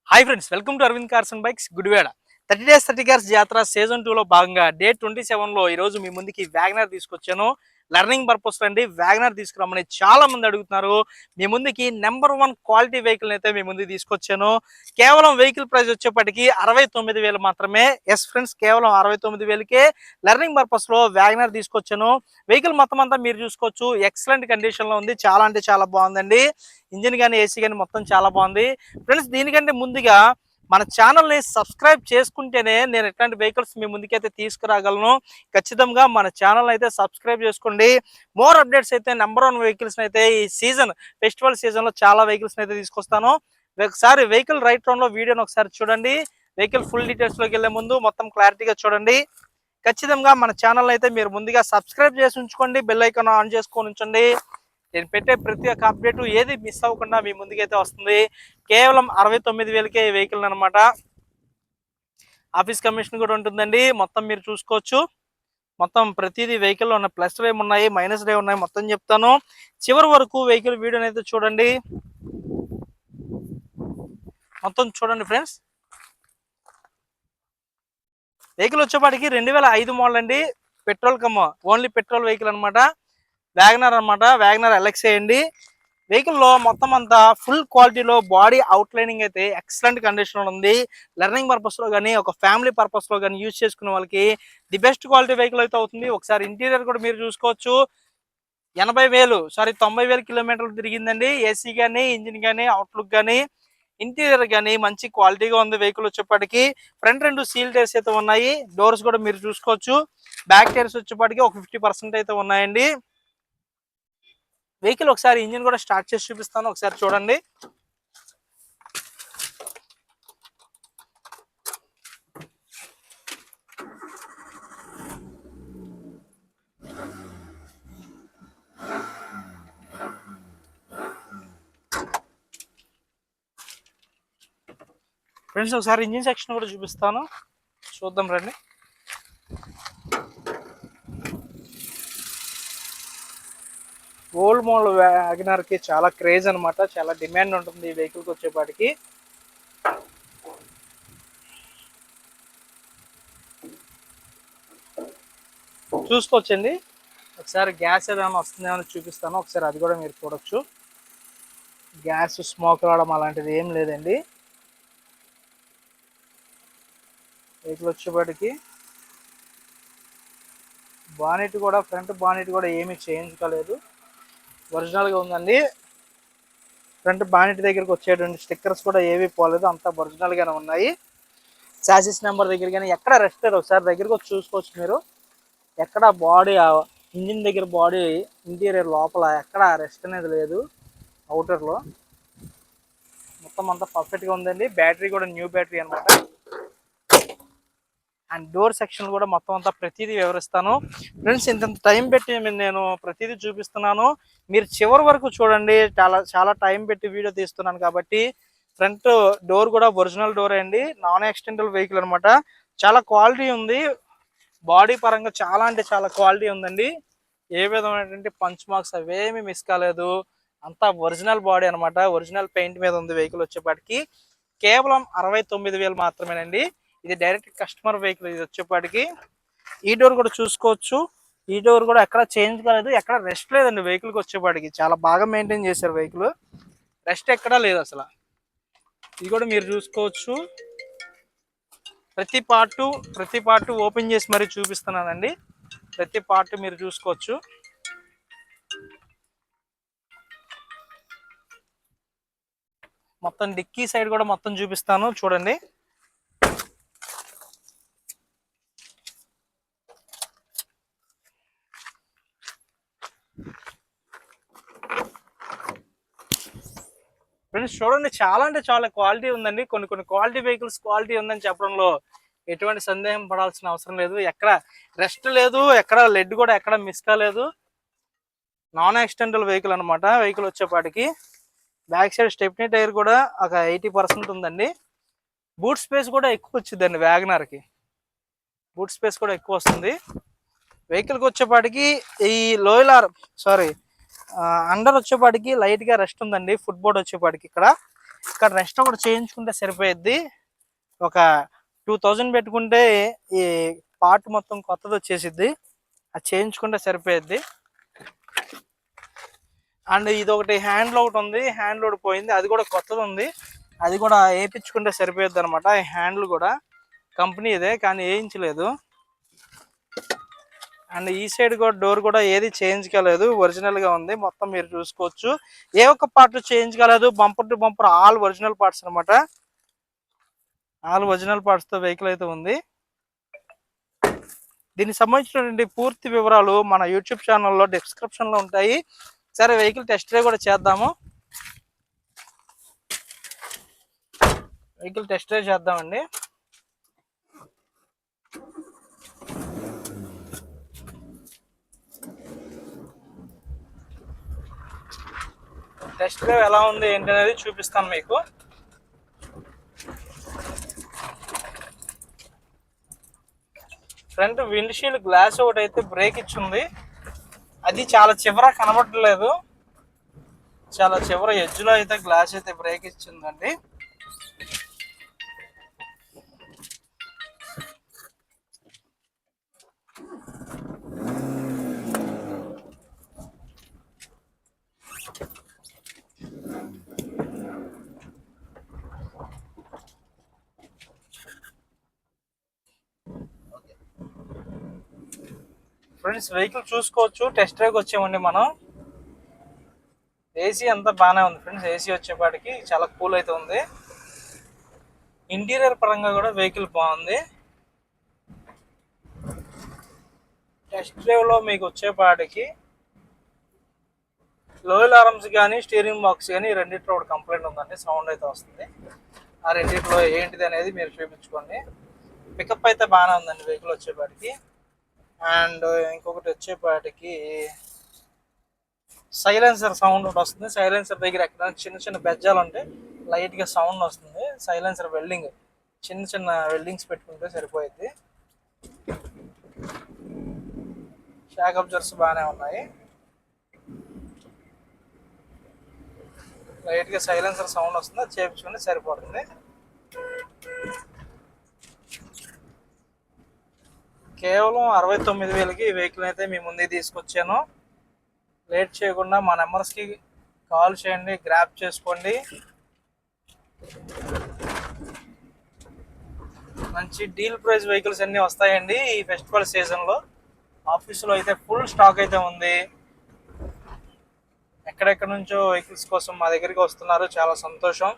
Hi friends, welcome to Arvind cars and bikes Gudivada. 30 days 30 cars జాతర season 2 లో భాగంగా day 27 లో ఈరోజు మీ ముందుకి వ్యాగనర్ తీసుకొచ్చాను. లెర్నింగ్ పర్పస్ అండి వ్యాగనర్ తీసుకురామని చాలా మంది అడుగుతున్నారు. మీ ముందుకి నెంబర్ 1 క్వాలిటీ వెహికల్ అయితే మీ ముందుకు తీసుకొచ్చాను. కేవలం వెహికల్ ప్రైస్ వచ్చేప్పటికి 69,000 మాత్రమే. ఎస్ ఫ్రెండ్స్, కేవలం 69,000కే లెర్నింగ్ పర్పస్ లో వ్యాగనర్ తీసుకొచ్చాను. వెహికల్ మొత్తం అంతా మీరు చూసుకోవచ్చు, ఎక్సలెంట్ కండిషన్ లో ఉంది. చాలా అంటే చాలా బాగుందండి. ఇంజిన్ కానీ ఏసీ కానీ మొత్తం చాలా బాగుంది. ఫ్రెండ్స్, దీనికంటే ముందుగా మన ఛానల్ని సబ్స్క్రైబ్ చేసుకుంటేనే నేను ఎట్లాంటి వెహికల్స్ మీ ముందుకైతే తీసుకురాగలను. ఖచ్చితంగా మన ఛానల్ అయితే సబ్స్క్రైబ్ చేసుకోండి. మోర్ అప్డేట్స్ అయితే నెంబర్ 1 వెహికల్స్ అయితే ఈ సీజన్ ఫెస్టివల్ సీజన్లో చాలా వెహికల్స్ అయితే తీసుకొస్తాను. ఒకసారి వెహికల్ రైట్ రౌండ్ లో వీడియోని ఒకసారి చూడండి. వెహికల్ ఫుల్ డీటెయిల్స్లోకి వెళ్ళే ముందు మొత్తం క్లారిటీగా చూడండి. ఖచ్చితంగా మన ఛానల్ అయితే మీరు ముందుగా సబ్స్క్రైబ్ చేసి ఉంచుకోండి. బెల్ ఐకాన్ ఆన్ చేసుకొని ఉంచండి. నేను పెట్టే ప్రతి ఒక్క అప్డేట్ ఏది మిస్ అవ్వకుండా మీ ముందుకైతే వస్తుంది. కేవలం 69,000కే వెహికల్ అనమాట. ఆఫీస్ కమిషన్ కూడా ఉంటుందండి. మొత్తం మీరు చూసుకోవచ్చు. మొత్తం ప్రతిదీ వెహికల్లో ఉన్న ప్లస్ డ్రైవ్ ఉన్నాయి, మైనస్ డ్రైవ్ ఉన్నాయి, మొత్తం చెప్తాను. చివరి వరకు వెహికల్ వీడియోని అయితే చూడండి. మొత్తం చూడండి ఫ్రెండ్స్. వెహికల్ వచ్చేపాటికి 2005 మోడల్ అండి. Petrol come only petrol vehicle అనమాట. వ్యాగనర్ అనమాట. వ్యాగనర్ ఎల్ఎక్స్ అండి. వెహికల్లో మొత్తం అంతా ఫుల్ క్వాలిటీలో బాడీ అవుట్లైనింగ్ అయితే ఎక్సలెంట్ కండిషన్ ఉంది. లెర్నింగ్ పర్పస్ లో కానీ ఒక ఫ్యామిలీ పర్పస్ లో కానీ యూజ్ చేసుకునే వాళ్ళకి ది బెస్ట్ క్వాలిటీ వెహికల్ అయితే అవుతుంది. ఒకసారి ఇంటీరియర్ కూడా మీరు చూసుకోవచ్చు. 90,000 కిలోమీటర్లు తిరిగిందండి. ఏసీ కానీ, ఇంజిన్ కానీ, అవుట్లుక్ కానీ, ఇంటీరియర్ కానీ మంచి క్వాలిటీగా ఉంది. వెహికల్ వచ్చేప్పటికి ఫ్రంట్ 2 సీల్ టైర్స్ అయితే ఉన్నాయి. డోర్స్ కూడా మీరు చూసుకోవచ్చు. బ్యాక్ టైర్స్ వచ్చేప్పటికి ఒక 50% అయితే ఉన్నాయండి. వెహికల్ ఒకసారి ఇంజిన్ కూడా స్టార్ట్ చేసి చూపిస్తాను, ఒకసారి చూడండి. ఫ్రెండ్స్, ఒకసారి ఇంజిన్ సెక్షన్ కూడా చూపిస్తాను, చూద్దాం రండి. ఓల్డ్ మోడల్ వ్యాగనర్ కి చాలా క్రేజ్ అనమాట. చాలా డిమాండ్ ఉంటుంది ఈ వెహికల్కి వచ్చేపాటికి. చూసుకోవచ్చండి. ఒకసారి గ్యాస్ ఏదైనా వస్తుందేమో చూపిస్తాను, ఒకసారి అది కూడా మీరు చూడొచ్చు. గ్యాస్ స్మోక్ రావడం అలాంటిది ఏం లేదండి. వెహికల్ వచ్చేపాటికి బానెట్ కూడా, ఫ్రంట్ బానెట్ కూడా ఏమీ చేంజ్ కాలేదు, ఒరిజినల్గా ఉందండి. ఫ్రంట్ బానెట్ దగ్గరికి వచ్చేటువంటి స్టిక్కర్స్ కూడా ఏమీ పోలేదు, అంతా ఒరిజినల్గానే ఉన్నాయి. చాసిస్ నెంబర్ దగ్గర కానీ ఎక్కడ రెస్ట్ లేదు. ఒకసారి దగ్గరికి వచ్చి చూసుకోవచ్చు మీరు. ఎక్కడ బాడీ ఇంజిన్ దగ్గర బాడీ ఇంటీరియర్ లోపల ఎక్కడ రెస్ట్ అనేది లేదు. అవుటర్లో మొత్తం అంతా పర్ఫెక్ట్గా ఉందండి. బ్యాటరీ కూడా న్యూ బ్యాటరీ అనమాట. అండ్ డోర్ సెక్షన్ కూడా మొత్తం అంతా ప్రతిదీ వివరిస్తాను. ఫ్రెండ్స్, ఇంత టైం పెట్టి నేను ప్రతిదీ చూపిస్తున్నాను, మీరు చివరి వరకు చూడండి. చాలా టైం పెట్టి వీడియో తీస్తున్నాను కాబట్టి. ఫ్రంట్ డోర్ కూడా ఒరిజినల్ డోర్ అండి. నాన్ యాక్సిడెంటల్ వెహికల్ అనమాట. చాలా క్వాలిటీ ఉంది. బాడీ పరంగా చాలా అంటే చాలా క్వాలిటీ ఉందండి. ఏ విధమైనటువంటి పంచ్ మార్క్స్ అవేమి మిస్ కాలేదు. అంతా ఒరిజినల్ బాడీ అనమాట. ఒరిజినల్ పెయింట్ మీద ఉంది వెహికల్ వచ్చేపాటికి. కేవలం 69,000 మాత్రమేనండి. ఇది డైరెక్ట్ కస్టమర్ వెహికల్. ఇది వచ్చేపాటికి ఈ డోర్ కూడా చూసుకోవచ్చు. ఈ డోర్ కూడా ఎక్కడ చేంజ్ కాలేదు, ఎక్కడ రెస్ట్ లేదండి వెహికల్కి వచ్చేపాటికి. చాలా బాగా మెయింటైన్ చేశారు వెహికల్, రెస్ట్ ఎక్కడా లేదు అసలు. ఇది కూడా మీరు చూసుకోవచ్చు. ప్రతి పార్ట్ ఓపెన్ చేసి మరీ చూపిస్తున్నానండి. ప్రతి పార్ట్ మీరు చూసుకోవచ్చు. మొత్తం డిక్కీ సైడ్ కూడా మొత్తం చూపిస్తాను, చూడండి. ఫ్రెండ్స్, చూడండి, చాలా అంటే చాలా క్వాలిటీ ఉందండి. కొన్ని క్వాలిటీ వెహికల్స్ క్వాలిటీ ఉందని చెప్పడంలో ఎటువంటి సందేహం పడాల్సిన అవసరం లేదు. ఎక్కడ రెస్ట్ లేదు, ఎక్కడ లెడ్ కూడా ఎక్కడ మిస్ కాలేదు. నాన్ యాక్సిడెంటల్ వెహికల్ అనమాట. వెహికల్ వచ్చేపాటికి బ్యాక్ సైడ్ స్టెప్నీ టైర్ కూడా ఒక 80% ఉందండి. బూట్ స్పేస్ కూడా ఎక్కువ వచ్చిందండి వ్యాగనర్కి. బూట్ స్పేస్ కూడా ఎక్కువ వస్తుంది. వెహికల్కి వచ్చేపాటికి ఈ అండర్ వచ్చేపాటికి లైట్గా రెస్ట్ ఉందండి. ఫుట్ బోర్డ్ వచ్చేపాటికి ఇక్కడ ఇక్కడ రెస్ట్ ఒకటి చేయించుకుంటే సరిపోయిద్ది. ఒక 2000 పెట్టుకుంటే ఈ పార్ట్ మొత్తం కొత్తది వచ్చేసిద్ది. అది చేయించుకుంటే సరిపోయిద్ది. అండ్ ఇది ఒకటి హ్యాండ్లో ఒకటి ఉంది, హ్యాండ్లో ఒకటి పోయింది, అది కూడా కొత్తది ఉంది. అది కూడా వేయించుకుంటే సరిపోయిద్ది అనమాట. ఈ హ్యాండ్లు కూడా కంపెనీ ఇదే కానీ వేయించలేదు. అండ్ ఈ సైడ్ కూడా డోర్ కూడా ఏది చేంజ్ కాలేదు, ఒరిజినల్గా ఉంది. మొత్తం మీరు చూసుకోవచ్చు, ఏ ఒక్క పార్ట్ చేంజ్ కాలేదు. Bumper to bumper all original parts అనమాట. ఆల్ ఒరిజినల్ పార్ట్స్తో వెహికల్ అయితే ఉంది. దీనికి సంబంధించినటువంటి పూర్తి వివరాలు మన యూట్యూబ్ ఛానల్లో డిస్క్రిప్షన్లో ఉంటాయి. సరే వెహికల్ టెస్ట్ డ్రైవ్ కూడా చేద్దాము. వెహికల్ టెస్ట్ డ్రైవ్ చేద్దామండి. టెస్ట్ డ్రైవ్ ఎలా ఉంది ఏంటి అనేది చూపిస్తాను మీకు. ఫ్రంట్ విండ్షీల్డ్ గ్లాస్ ఒకటి అయితే బ్రేక్ ఇచ్చింది, అది చాలా చివర కనబడలేదు. చాలా చివర ఎడ్జ్లో అయితే గ్లాస్ అయితే బ్రేక్ ఇచ్చిందండి. ఫ్రెండ్స్ వెహికల్ చూసుకోవచ్చు, టెస్ట్ డ్రైవ్కి వచ్చామండి మనం. ఏసీ అంతా బాగానే ఉంది ఫ్రెండ్స్. ఏసీ వచ్చేపాటికి చాలా కూల్ అయితే ఉంది. ఇంటీరియర్ పరంగా కూడా వెహికల్ బాగుంది. టెస్ట్ డ్రైవ్లో మీకు వచ్చేపాటికి లోయల్ ఆర్మ్స్ కానీ స్టీరింగ్ బాక్స్ కానీ రెండింటిలో ఒకటి కంప్లైంట్ ఉందండి, సౌండ్ అయితే వస్తుంది. ఆ రెండింటిలో ఏంటిది అనేది మీరు చూపించుకోండి. పికప్ అయితే బాగానే ఉందండి వెహికల్ వచ్చేపాటికి. అండ్ ఇంకొకటి వచ్చేపాటికి సైలెన్సర్ సౌండ్ ఒకటి వస్తుంది. సైలెన్సర్ దగ్గర ఎక్కడ చిన్న చిన్న బెజ్జాలు ఉంటాయి, లైట్గా సౌండ్ వస్తుంది. సైలెన్సర్ వెల్డింగ్ చిన్న చిన్న వెల్డింగ్స్ పెట్టుకుంటే సరిపోయింది. షాక్ అబ్జర్వర్స్ బాగానే ఉన్నాయి. లైట్గా సైలెన్సర్ సౌండ్ వస్తుంది, అది చేయించుకుంటే సరిపోతుంది. కేవలం 69,000కి ఈ వెహికల్ అయితే మీ ముందుకు తీసుకొచ్చాను. లేట్ చేయకుండా మా నెంబర్స్కి కాల్ చేయండి, గ్రాప్ చేసుకోండి. మంచి డీల్ ప్రైస్ వెహికల్స్ అన్నీ వస్తాయండి ఈ ఫెస్టివల్ సీజన్లో. ఆఫీసులో అయితే ఫుల్ స్టాక్ అయితే ఉంది. ఎక్కడెక్కడ నుంచో వెహికల్స్ కోసం మా దగ్గరికి వస్తున్నారు, చాలా సంతోషం.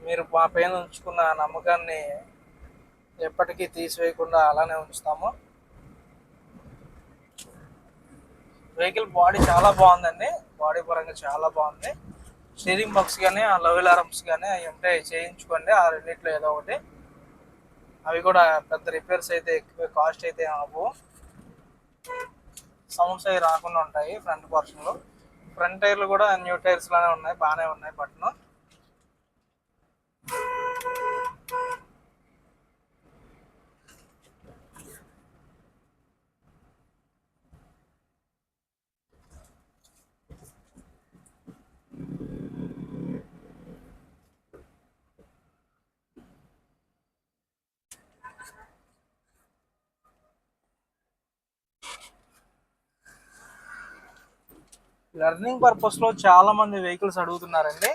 మీరు మా పైన ఉంచుకున్న నమ్మకాన్ని ఎప్పటికీ తీసివేయకుండా అలానే ఉంచుతాము. వెహికల్ బాడీ చాలా బాగుందండి, బాడీ పరంగా చాలా బాగుంది. స్టీరింగ్ బాక్స్ కానీ ఆ లోయల్ ఆర్మ్స్ కానీ అవి ఉంటే చేయించుకోండి, ఆ రెండింటిలో ఏదో ఒకటి. అవి కూడా పెద్ద రిపేర్స్ అయితే ఎక్కువ కాస్ట్ అయితే అవ్వవు. సౌండ్స్ అవి రాకుండా ఉంటాయి ఫ్రంట్ పోర్షన్లో. ఫ్రంట్ టైర్లు కూడా న్యూ టైర్స్ లానే ఉన్నాయి, బాగానే ఉన్నాయి బట్టను. లెర్నింగ్ పర్పస్లో చాలా మంది వెహికల్స్ అడుగుతున్నారండి.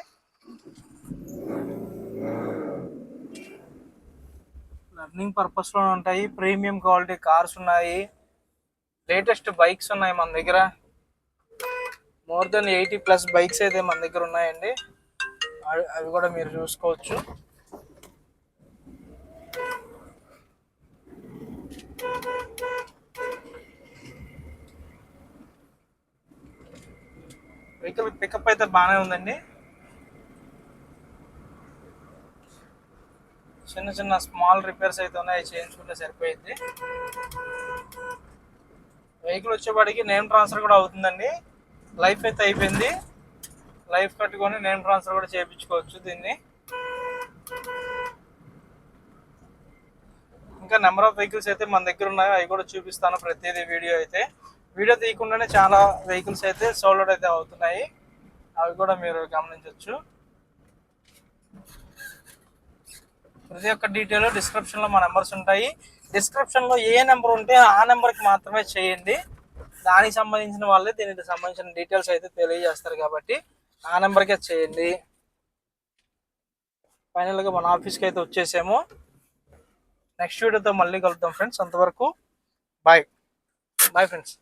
లెర్నింగ్ పర్పస్లో ఉంటాయి, ప్రీమియం క్వాలిటీ కార్స్ ఉన్నాయి, లేటెస్ట్ బైక్స్ ఉన్నాయి మన దగ్గర. మోర్ దెన్ 80+ బైక్స్ అయితే మన దగ్గర ఉన్నాయండి. అవి కూడా మీరు చూసుకోవచ్చు. వెహికల్ పికప్ అయితే బాగానే ఉందండి. చిన్న చిన్న స్మాల్ రిపేర్స్ అయితే ఉన్నాయి, చేయించుకుంటే సరిపోయింది. వెహికల్ వచ్చేపాటికి నేమ్ ట్రాన్స్ఫర్ కూడా అవుతుందండి. లైఫ్ అయితే అయిపోయింది, లైఫ్ కట్టుకొని నేమ్ ట్రాన్స్ఫర్ కూడా చేయించుకోవచ్చు దీన్ని. ఇంకా నెంబర్ ఆఫ్ వెహికల్స్ అయితే మన దగ్గర ఉన్నాయి, అవి కూడా చూపిస్తాను ప్రతిదీ. వీడియో తీయకుండానే చాలా వెహికల్స్ అయితే సోల్డ్ అయితే అవుతున్నాయి, అవి కూడా మీరు గమనించవచ్చు. ప్రతి ఒక్క డీటెయిల్ డిస్క్రిప్షన్లో మా నెంబర్స్ ఉంటాయి. డిస్క్రిప్షన్లో ఏ నెంబర్ ఉంటే ఆ నెంబర్కి మాత్రమే చేయండి. దానికి సంబంధించిన వాళ్ళే దీనికి సంబంధించిన డీటెయిల్స్ అయితే తెలియజేస్తారు కాబట్టి ఆ నెంబర్కే చేయండి. ఫైనల్గా మన ఆఫీస్కి అయితే వచ్చేసాము. నెక్స్ట్ వీడియోతో మళ్ళీ కలుద్దాం ఫ్రెండ్స్. అంతవరకు బాయ్ బాయ్ ఫ్రెండ్స్.